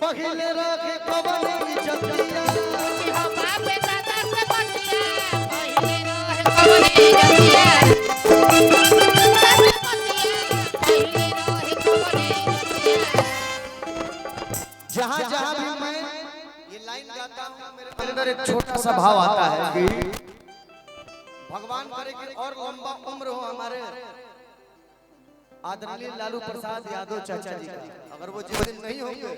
पहिले रखे कबनी जतिया हम बापे दादा से बतिया पहिले रहे कबनी जतिया जहाँ जहाँ भी मैं ये लाइन गाता हूँ मेरे अंदर एक छोटा सा भाव आता है कि भगवान करे कि और लंबा उम्र हो हमारे आदरणीय लालू प्रसाद यादव चाचा जी का। अगर वो जीवन नहीं होंगे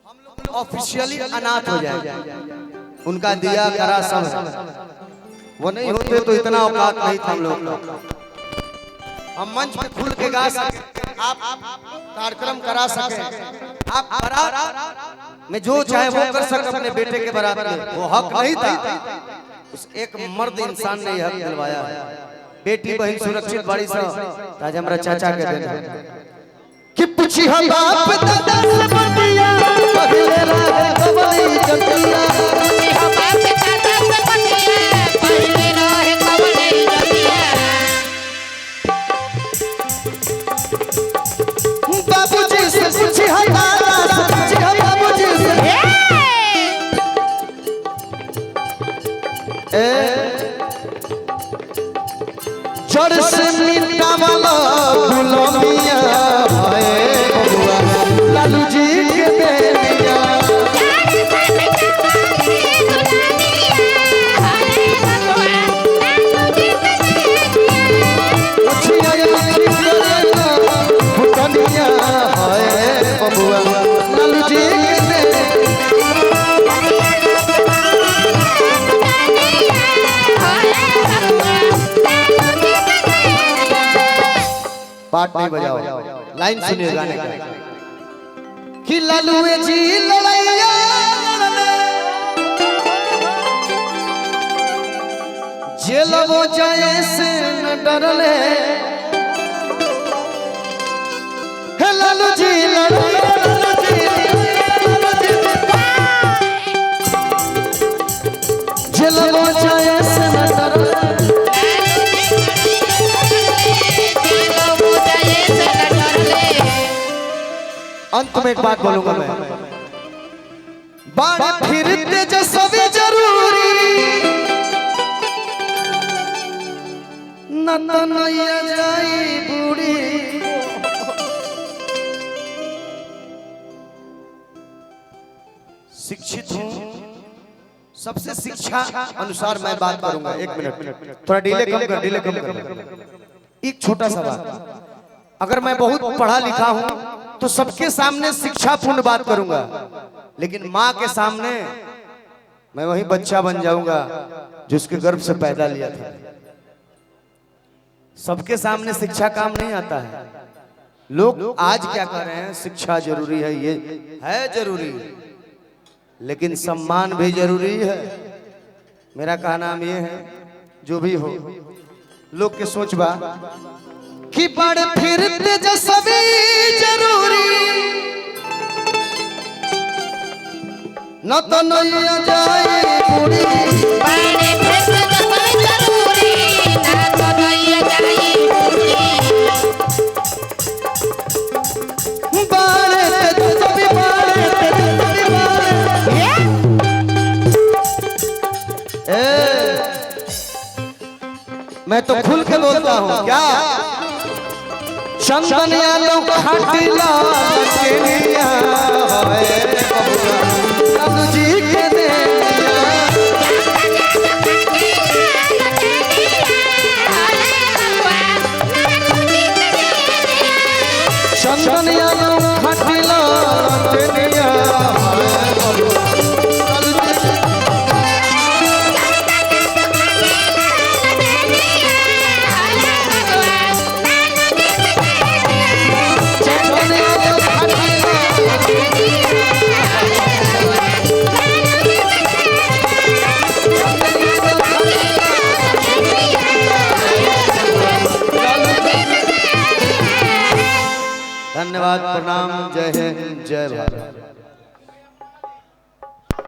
हम लोग ऑफिशियली अनाथ हो जाएंगे। उनका दिया करा सब वो नहीं होते तो इतना औकात नहीं था हम लोग का। हम मंच पे खुल के गा सके, आप कार्यक्रम करा सके, आप बारात में जो चाहे वो कर सके अपने बेटे के बारात में। वो हक नहीं था, उस एक मर्द इंसान ने हक दिलवाया है। बेटी बहन सुरक्षित बाड़ी से आज हमरा चाचा के देन कि पूछी हम बाप दादा से बतिया पहिले रहे कबनी जतिया पूछी हम बापे दादा से बतिया पहिले रहे कबनी जतिया बाबूजी से पूछी हम दादा से पूछी हम बाबूजी से जड़ से मिटा वाला गुलामिया है बबुआ लालू जी के बेनिया उछिया भुटनिया है बबुआ लालू जी के पार्ट नहीं बजाओ, लाइन सुनिए गाने का कि लालूए जी लड़ैया जेल वो जाए से न डरले हे लालू जी लड़ैया जेल वो जाए से न डरले। अंत में एक बात बोलूंगा मैं, बाण फिर तेजस्वी जरूरी न तो नैया जाई बूढ़ी। शिक्षित हूँ, सबसे शिक्षा अनुसार मैं बात करूंगा। एक मिनट थोड़ा डिले कम कर, डिले कम कर। एक छोटा सा बात, अगर मैं बहुत पढ़ा लिखा हूँ तो सबके सामने शिक्षापूर्ण बात करूंगा, लेकिन माँ के सामने मैं वही बच्चा बन जाऊंगा जिसके गर्भ से पैदा लिया था। सबके सामने शिक्षा काम नहीं आता है। लोग आज क्या कर रहे हैं, शिक्षा जरूरी है, ये है जरूरी, लेकिन सम्मान भी जरूरी है। मेरा कहना ये है, जो भी हो लोग के सोच बा कि बड़ फिर तेजस्वी जरूरी न तो नैया जाए बूढ़ी। बड़े फिर तेजस्वी जरूरी न तो नैया जाए बूढ़ी। बड़े तेजस्वी मैं तो खुल के बोलता हूँ क्या चंदन यादव खटिला के लिया है लालू जी के देनिया चंदन यादव खटिला के लिया धन्यवाद, प्रणाम, जय हिंद, जय भारत।